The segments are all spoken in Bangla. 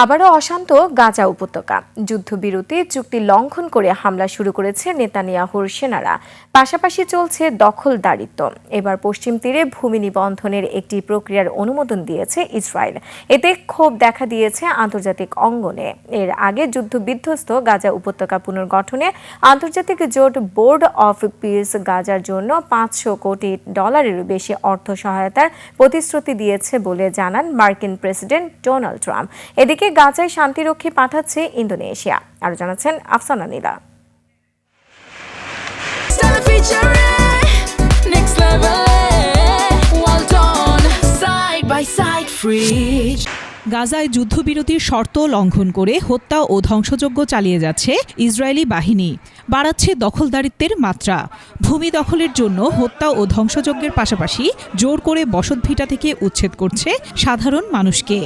আবারও অশান্ত গাজা উপত্যকা। যুদ্ধবিরতি চুক্তি লঙ্ঘন করে হামলা শুরু করেছে নেতানিয়াহুর সেনারা। পাশাপাশি চলছে দখলদারিত্ব। এবার পশ্চিম তীরে ভূমি নিবন্ধনের একটি প্রক্রিয়ার অনুমোদন দিয়েছে ইসরায়েল। এতে ক্ষোভ দেখা দিয়েছে আন্তর্জাতিক অঙ্গনে। এর আগে যুদ্ধবিধ্বস্ত গাজা উপত্যকা পুনর্গঠনে আন্তর্জাতিক জোট বোর্ড অফ পিস গাজার জন্য $500 কোটি বেশি অর্থ সহায়তার প্রতিশ্রুতি দিয়েছে বলে জানান মার্কিন প্রেসিডেন্ট ডোনাল্ড ট্রাম্প। এদিকে গাজায় শান্তিরক্ষী পাঠাচ্ছে ইন্দোনেশিয়া। আরো জানাচ্ছেন আফসানা নীলা। গাজায় যুদ্ধবিরতির শর্ত লঙ্ঘন করে হত্যা ও ধ্বংসযজ্ঞ চালিয়ে যাচ্ছে ইসরায়েলি বাহিনী। বাড়াচ্ছে দখলদারিত্বের মাত্রা। ভূমি দখলের জন্য হত্যা ও ধ্বংসযজ্ঞের পাশাপাশি জোর করে বসতভিটা থেকে উচ্ছেদ করছে সাধারণ মানুষকে।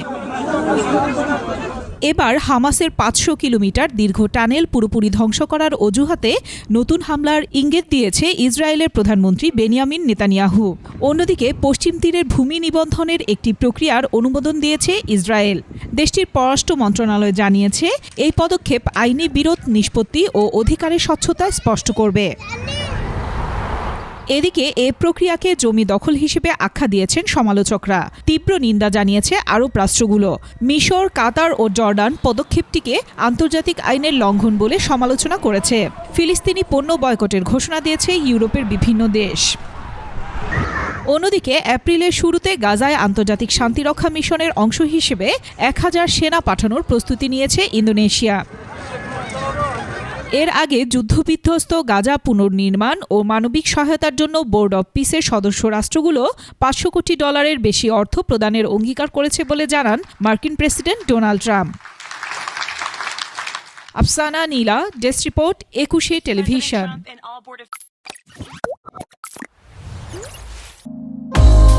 এবার হামাসের 500 কিলোমিটার দীর্ঘ টানেল পুরোপুরি ধ্বংস করার অজুহাতে নতুন হামলার ইঙ্গিত দিয়েছে ইসরায়েলের প্রধানমন্ত্রী বেনিয়ামিন নেতানিয়াহু। অন্যদিকে পশ্চিম তীরের ভূমি নিবন্ধনের একটি প্রক্রিয়ার অনুমোদন দিয়েছে ইসরায়েল। দেশটির পররাষ্ট্র মন্ত্রণালয় জানিয়েছে, এই পদক্ষেপ আইনি বিরোধ নিষ্পত্তি ও অধিকারের স্বচ্ছতা স্পষ্ট করবে। এদিকে এ প্রক্রিয়াকে জমি দখল হিসেবে আখ্যা দিয়েছেন সমালোচকরা। তীব্র নিন্দা জানিয়েছে আরব রাষ্ট্রগুলো। মিশর, কাতার ও জর্ডান পদক্ষেপটিকে আন্তর্জাতিক আইনের লঙ্ঘন বলে সমালোচনা করেছে। ফিলিস্তিনি পণ্য বয়কটের ঘোষণা দিয়েছে ইউরোপের বিভিন্ন দেশ। অন্যদিকে এপ্রিলের শুরুতে গাজায় আন্তর্জাতিক শান্তিরক্ষা মিশনের অংশ হিসেবে 1000 সেনা পাঠানোর প্রস্তুতি নিয়েছে ইন্দোনেশিয়া। এর আগে যুদ্ধবিধ্বস্ত গাজা পুনর্নির্মাণ ও মানবিক সহায়তার জন্য বোর্ড অব পিসের সদস্য রাষ্ট্রগুলো $500 কোটি বেশি অর্থ প্রদানের অঙ্গীকার করেছে বলে জানান মার্কিন প্রেসিডেন্ট ডোনাল্ড ট্রাম্প। আফসানা নীলা, ডেস্ক রিপোর্ট, 21 টেলিভিশন।